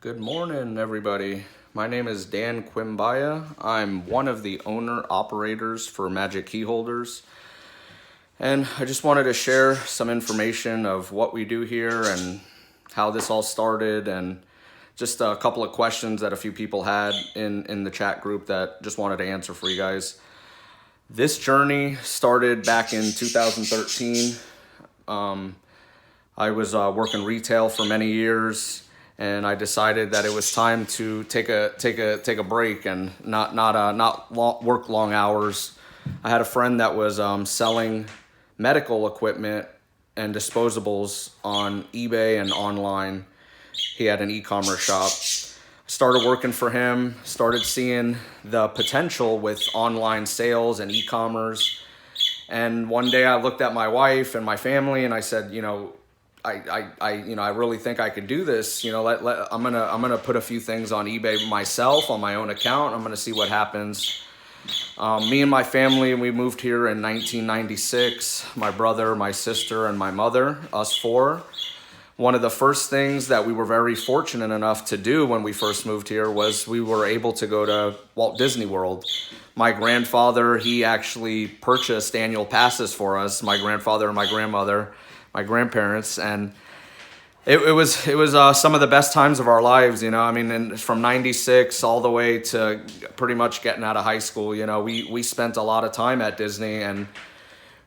Good morning, everybody. My name is Dan Quimbaya. I'm one of the owner-operators for Magic Keyholders. And I just wanted to share some information of what we do here and how this all started, and just a couple of questions that a few people had in the chat group that just wanted to answer for you guys. This journey started back in 2013. I was working retail for many years, and I decided that it was time to take a break and not work long hours. I had a friend that was selling medical equipment and disposables on eBay and online. He had an e-commerce shop. Started working for him, started seeing the potential with online sales and e-commerce. And one day I looked at my wife and my family and I said, I really think I could do this. I'm gonna put a few things on eBay myself on my own account. I'm gonna see what happens. Me and my family, we moved here in 1996. My brother, my sister, and my mother, us four. One of the first things that we were very fortunate enough to do when we first moved here was we were able to go to Walt Disney World. My grandfather, he actually purchased annual passes for us, my grandfather and my grandmother, my grandparents, and it was some of the best times of our lives, and from 96 all the way to pretty much getting out of high school, we spent a lot of time at Disney, and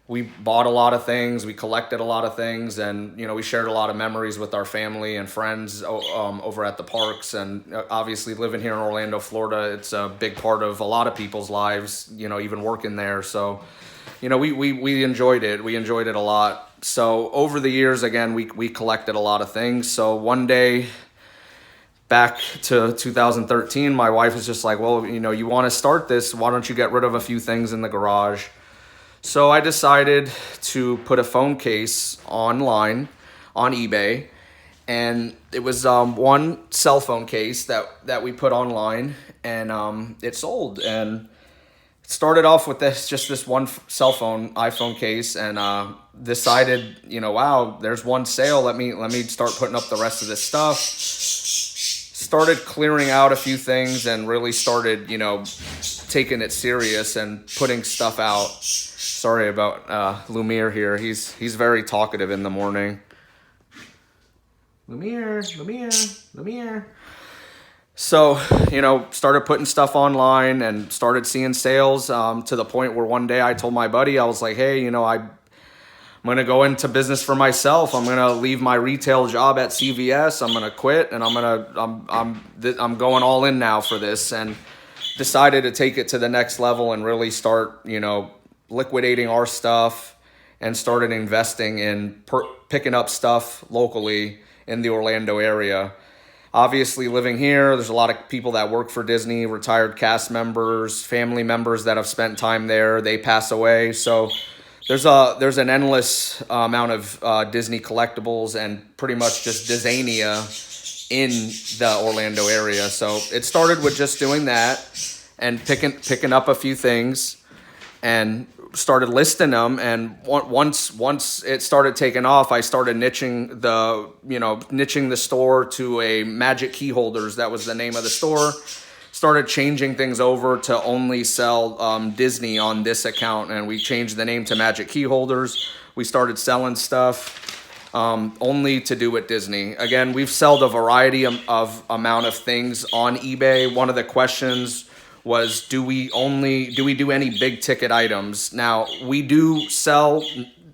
we bought a lot of things, we collected a lot of things, and we shared a lot of memories with our family and friends over at the parks. And obviously living here in Orlando, Florida, it's a big part of a lot of people's lives, even working there. So we enjoyed it. We enjoyed it a lot. So over the years, again, we collected a lot of things. So one day back to 2013, my wife was just like, well, you want to start this, why don't you get rid of a few things in the garage? So I decided to put a phone case online on eBay, and it was one cell phone case that we put online, and it sold. And it started off with this one cell phone iPhone case, and decided, wow, there's one sale. Let me start putting up the rest of this stuff. Started clearing out a few things and really started, taking it serious and putting stuff out. Sorry about Lumiere here. He's very talkative in the morning. Lumiere. So, started putting stuff online and started seeing sales to the point where one day I told my buddy, I was like, hey, I'm going to go into business for myself. I'm going to leave my retail job at CVS. I'm going to quit, and I'm going all in now for this, and decided to take it to the next level and really start, liquidating our stuff, and started investing in picking up stuff locally in the Orlando area. Obviously, living here, there's a lot of people that work for Disney, retired cast members, family members that have spent time there. They pass away. So there's an endless amount of Disney collectibles and pretty much just Disneyania in the Orlando area. So it started with just doing that and picking up a few things and started listing them. And once it started taking off, I started niching the store to a Magic Keyholders. That was the name of the store. Started changing things over to only sell Disney on this account, and we changed the name to Magic Keyholders. We started selling stuff only to do with Disney. Again, we've sold a variety of amount of things on eBay. One of the questions was, do we do any big ticket items? Now, we do sell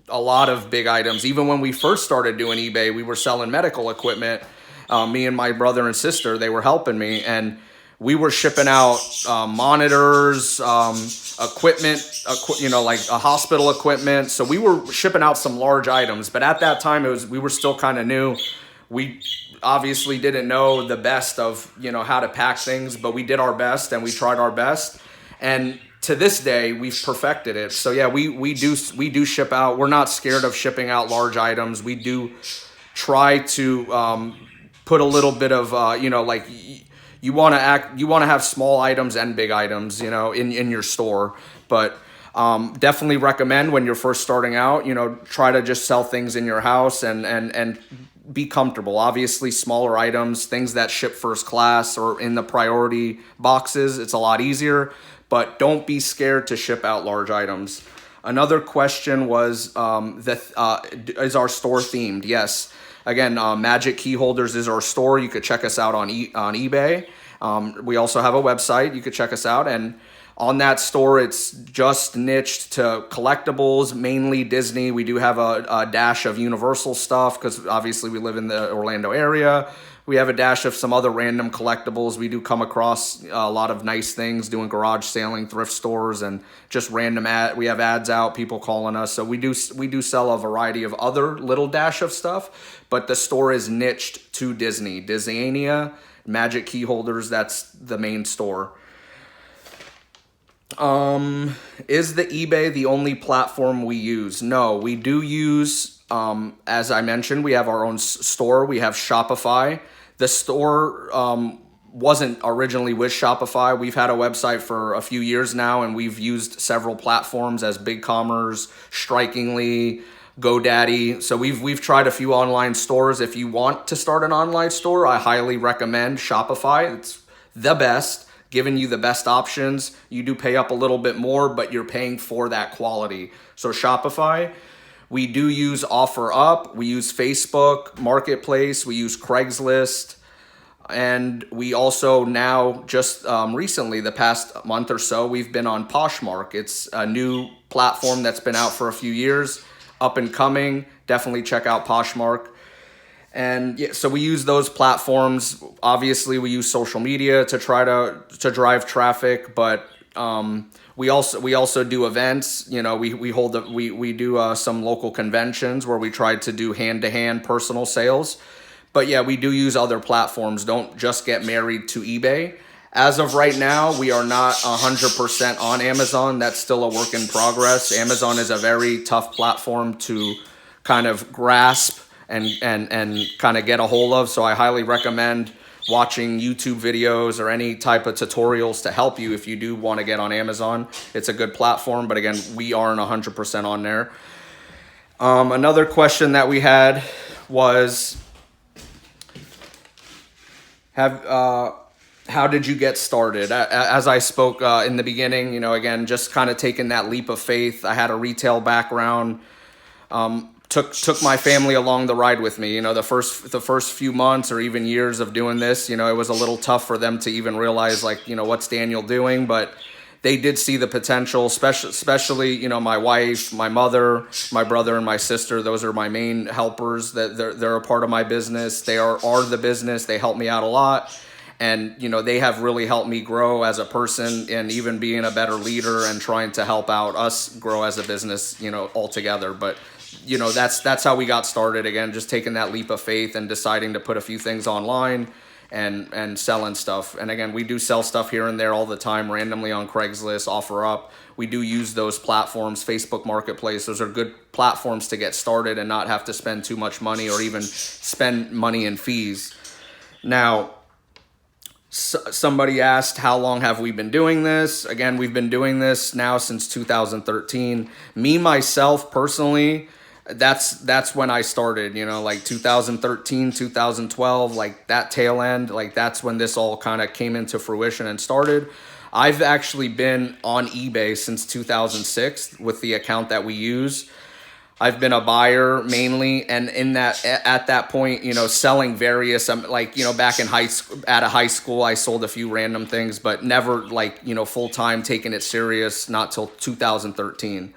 a lot of big items. Even when we first started doing eBay, we were selling medical equipment. Me and my brother and sister, they were helping me, and we were shipping out monitors, equipment, like a hospital equipment. So we were shipping out some large items. But at that time, we were still kind of new. We obviously didn't know the best of, how to pack things, but we did our best and we tried our best. And to this day, we've perfected it. So yeah, we do ship out. We're not scared of shipping out large items. We do try to put a little bit of, you want to have small items and big items, in your store. But definitely recommend when you're first starting out, try to just sell things in your house and be comfortable. Obviously, smaller items, things that ship first class or in the priority boxes, it's a lot easier, but don't be scared to ship out large items. Another question was, is our store themed? Yes. Again, Magic Keyholders is our store. You could check us out on eBay. We also have a website. You could check us out. And on that store, it's just niched to collectibles, mainly Disney. We do have a dash of Universal stuff because obviously we live in the Orlando area. We have a dash of some other random collectibles. We do come across a lot of nice things doing garage sailing, thrift stores, and just random we have ads out, people calling us. So we do sell a variety of other little dash of stuff, but the store is niched to Disney. Disneyania, Magic Keyholders, that's the main store. Is the eBay the only platform we use? No, we do use, as I mentioned, we have our own store. We have Shopify. The store wasn't originally with Shopify. We've had a website for a few years now, and we've used several platforms as BigCommerce, Strikingly, GoDaddy. So we've tried a few online stores. If you want to start an online store, I highly recommend Shopify. It's the best, giving you the best options. You do pay up a little bit more, but you're paying for that quality. So Shopify. We do use OfferUp, we use Facebook Marketplace, we use Craigslist, and we also now just recently, the past month or so, we've been on Poshmark. It's a new platform that's been out for a few years, up and coming. Definitely check out Poshmark. And yeah, so we use those platforms. Obviously, we use social media to try to drive traffic, but we also do events. You know, we do some local conventions where we try to do hand-to-hand personal sales. But yeah, we do use other platforms. Don't just get married to eBay. As of right now, we are not 100% on Amazon. That's still a work in progress. Amazon is a very tough platform to kind of grasp and kind of get a hold of. So I highly recommend watching YouTube videos or any type of tutorials to help you if you do want to get on Amazon. It's a good platform, but again, we aren't 100% on there. Another question that we had was, how did you get started? As I spoke in the beginning, you know, again, just kind of taking that leap of faith. I had a retail background. Took my family along the ride with me. You know, the first few months or even years of doing this, you know, it was a little tough for them to even realize, like, you know, what's Daniel doing? But they did see the potential, especially, you know, my wife, my mother, my brother, and my sister. Those are my main helpers. That they're a part of my business. They are the business. They help me out a lot. And, you know, they have really helped me grow as a person and even being a better leader and trying to help out us grow as a business, you know, altogether. But, you know, that's how we got started. Again, just taking that leap of faith and deciding to put a few things online and selling stuff. And again, we do sell stuff here and there all the time, randomly on Craigslist, OfferUp. We do use those platforms, Facebook Marketplace. Those are good platforms to get started and not have to spend too much money or even spend money in fees. Now, somebody asked, how long have we been doing this? Again, we've been doing this now since 2013. Me, myself, personally, that's when I started, you know, like 2013, 2012, like that tail end, like that's when this all kind of came into fruition and started. I've actually been on eBay since 2006 with the account that we use. I've been a buyer mainly, and at that point, you know, selling various, like, you know, back in high school, I sold a few random things, but never, like, you know, full time taking it serious, not till 2013.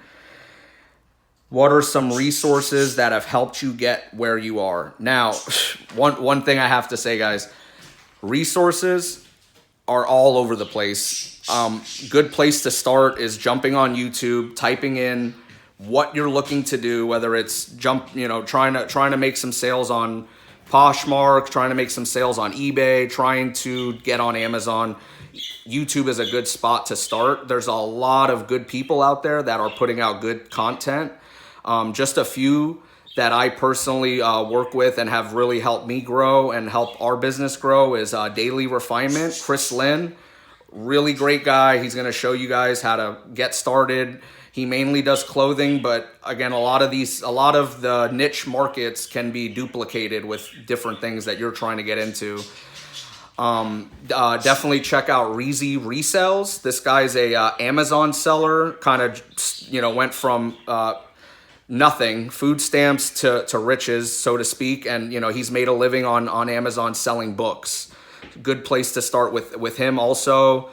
What are some resources that have helped you get where you are? Now, one thing I have to say, guys, resources are all over the place. Good place to start is jumping on YouTube, typing in what you're looking to do, whether it's trying to make some sales on Poshmark, trying to make some sales on eBay, trying to get on Amazon. YouTube is a good spot to start. There's a lot of good people out there that are putting out good content. Just a few that I personally work with and have really helped me grow and help our business grow is Daily Refinement. Chris Lynn, really great guy. He's going to show you guys how to get started. He mainly does clothing, but again, a lot of the niche markets can be duplicated with different things that you're trying to get into. Definitely check out Reezy Resells. This guy's a Amazon seller, kind of, went from nothing, food stamps to riches, so to speak. And, he's made a living on Amazon selling books. Good place to start with him also.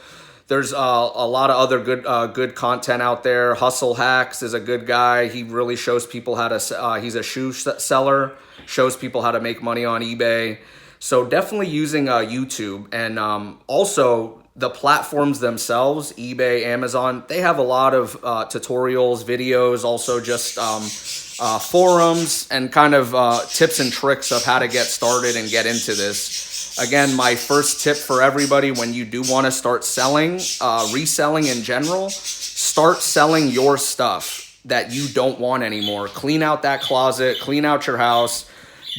There's a lot of other good content out there. Hustle Hacks is a good guy. He really shows people how to, he's a shoe seller, shows people how to make money on eBay. So definitely using YouTube, and also the platforms themselves, eBay, Amazon, they have a lot of tutorials, videos, also just forums and kind of tips and tricks of how to get started and get into this. Again, my first tip for everybody when you do want to start selling, reselling in general, start selling your stuff that you don't want anymore. Clean out that closet, clean out your house.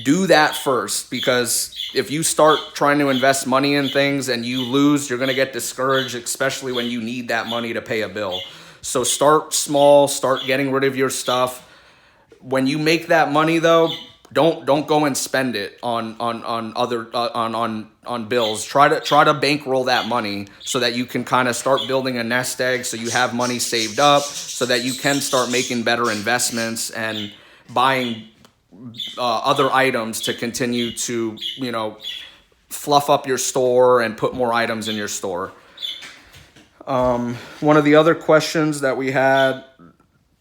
Do that first, because if you start trying to invest money in things and you lose, you're going to get discouraged, especially when you need that money to pay a bill. So start small, start getting rid of your stuff. When you make that money though, don't go and spend it on bills. Try to bankroll that money so that you can kind of start building a nest egg, so you have money saved up, so that you can start making better investments and buying other items to continue to, fluff up your store and put more items in your store. One of the other questions that we had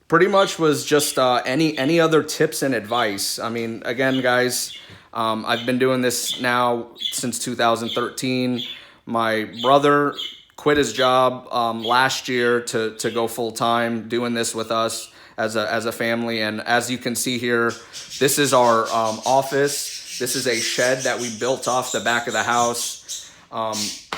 pretty much was just any other tips and advice. I mean, again, guys, I've been doing this now since 2013. My brother quit his job last year to go full time doing this with us as a family. And as you can see here, this is our office. This is a shed that we built off the back of the house.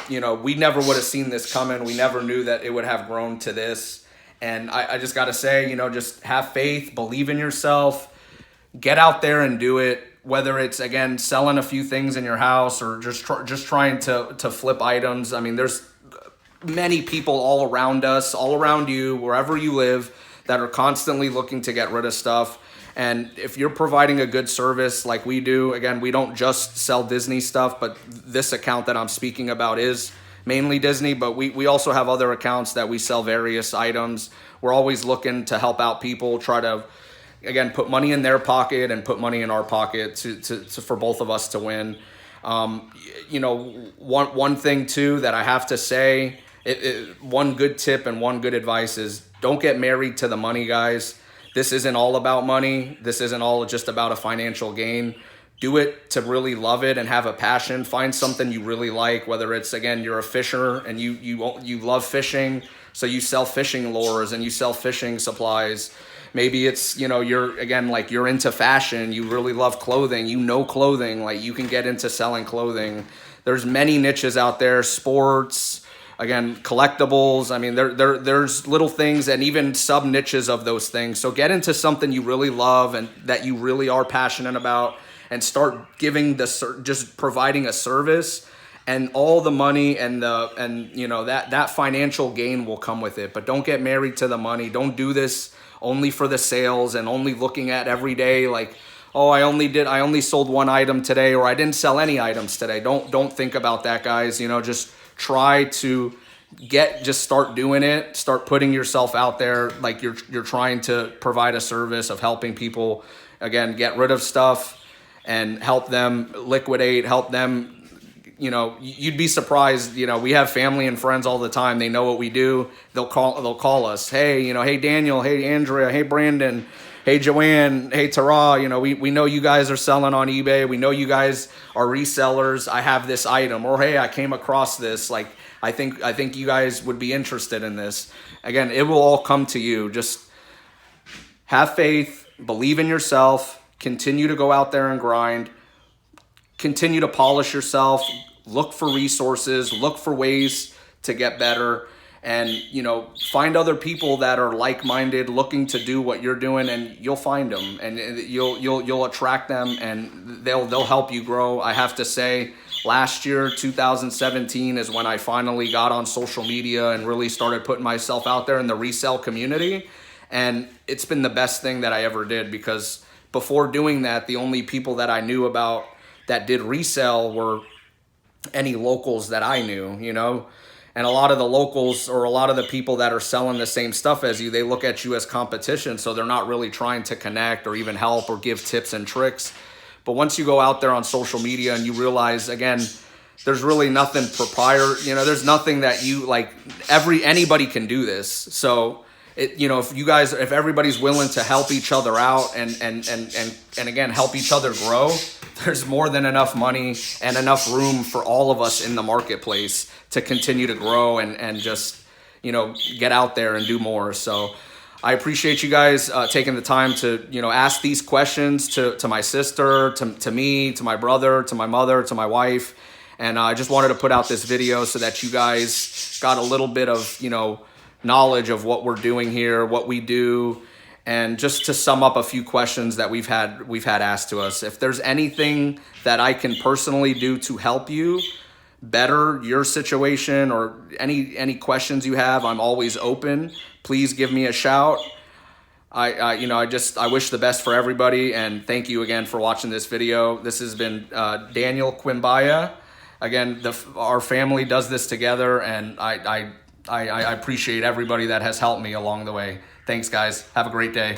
We never would have seen this coming. We never knew that it would have grown to this. And I just got to say, just have faith, believe in yourself, get out there and do it. Whether it's, again, selling a few things in your house or just trying to flip items. I mean, there's many people all around us, all around you, wherever you live, that are constantly looking to get rid of stuff. And if you're providing a good service like we do, again, we don't just sell Disney stuff, but this account that I'm speaking about is mainly Disney, but we also have other accounts that we sell various items. We're always looking to help out people, try to, again, put money in their pocket and put money in our pocket to for both of us to win. One thing too that I have to say, one good tip and one good advice is don't get married to the money, guys. This isn't all about money. This isn't all just about a financial gain. Do it to really love it and have a passion. Find something you really like, whether it's, again, you're a fisher and you love fishing, so you sell fishing lures and you sell fishing supplies. Maybe it's, you're into fashion, you really love clothing, clothing, like you can get into selling clothing. There's many niches out there, sports, again, collectibles. I mean, there's little things and even sub niches of those things. So get into something you really love and that you really are passionate about, and start giving just providing a service, and all the money and that financial gain will come with it. But don't get married to the money. Don't do this only for the sales and only looking at every day like, oh, I only sold one item today, or I didn't sell any items today. Don't think about that, guys. Just try to just start doing it. Start putting yourself out there like you're trying to provide a service of helping people, again, get rid of stuff and help them liquidate, help them. You'd be surprised. We have family and friends all the time. They know what we do. They'll call us. Hey, hey Daniel. Hey Andrea. Hey Brandon. Hey Joanne. Hey Tara. We know you guys are selling on eBay. We know you guys are resellers. I have this item, or hey, I came across this. Like I think you guys would be interested in this. Again, it will all come to you. Just have faith. Believe in yourself. Continue to go out there and grind. Continue to polish yourself. Look for resources. Look for ways to get better. And, find other people that are like-minded, looking to do what you're doing, and you'll find them. And you'll attract them, and they'll help you grow. I have to say, last year, 2017, is when I finally got on social media and really started putting myself out there in the resale community. And it's been the best thing that I ever did, because before doing that, the only people that I knew about that did resell were any locals that I knew, you know. And a lot of the locals, or a lot of the people that are selling the same stuff as you, they look at you as competition. So they're not really trying to connect or even help or give tips and tricks. But once you go out there on social media and you realize, again, there's really nothing you know, there's nothing that you like, anybody can do this. So you know, if everybody's willing to help each other out and again, help each other grow, there's more than enough money and enough room for all of us in the marketplace to continue to grow and just, you know, get out there and do more. So I appreciate you guys taking the time to, you know, ask these questions to my sister, to me, to my brother, to my mother, to my wife. And I just wanted to put out this video so that you guys got a little bit of, you know, knowledge of what we're doing here, what we do, and just to sum up a few questions that we've had asked to us. If there's anything that I can personally do to help you better your situation, or any questions you have, I'm always open. Please give me a shout. I wish the best for everybody, and thank you again for watching this video. This has been Daniel Quimbaya. Again, our family does this together, and I appreciate everybody that has helped me along the way. Thanks, guys. Have a great day.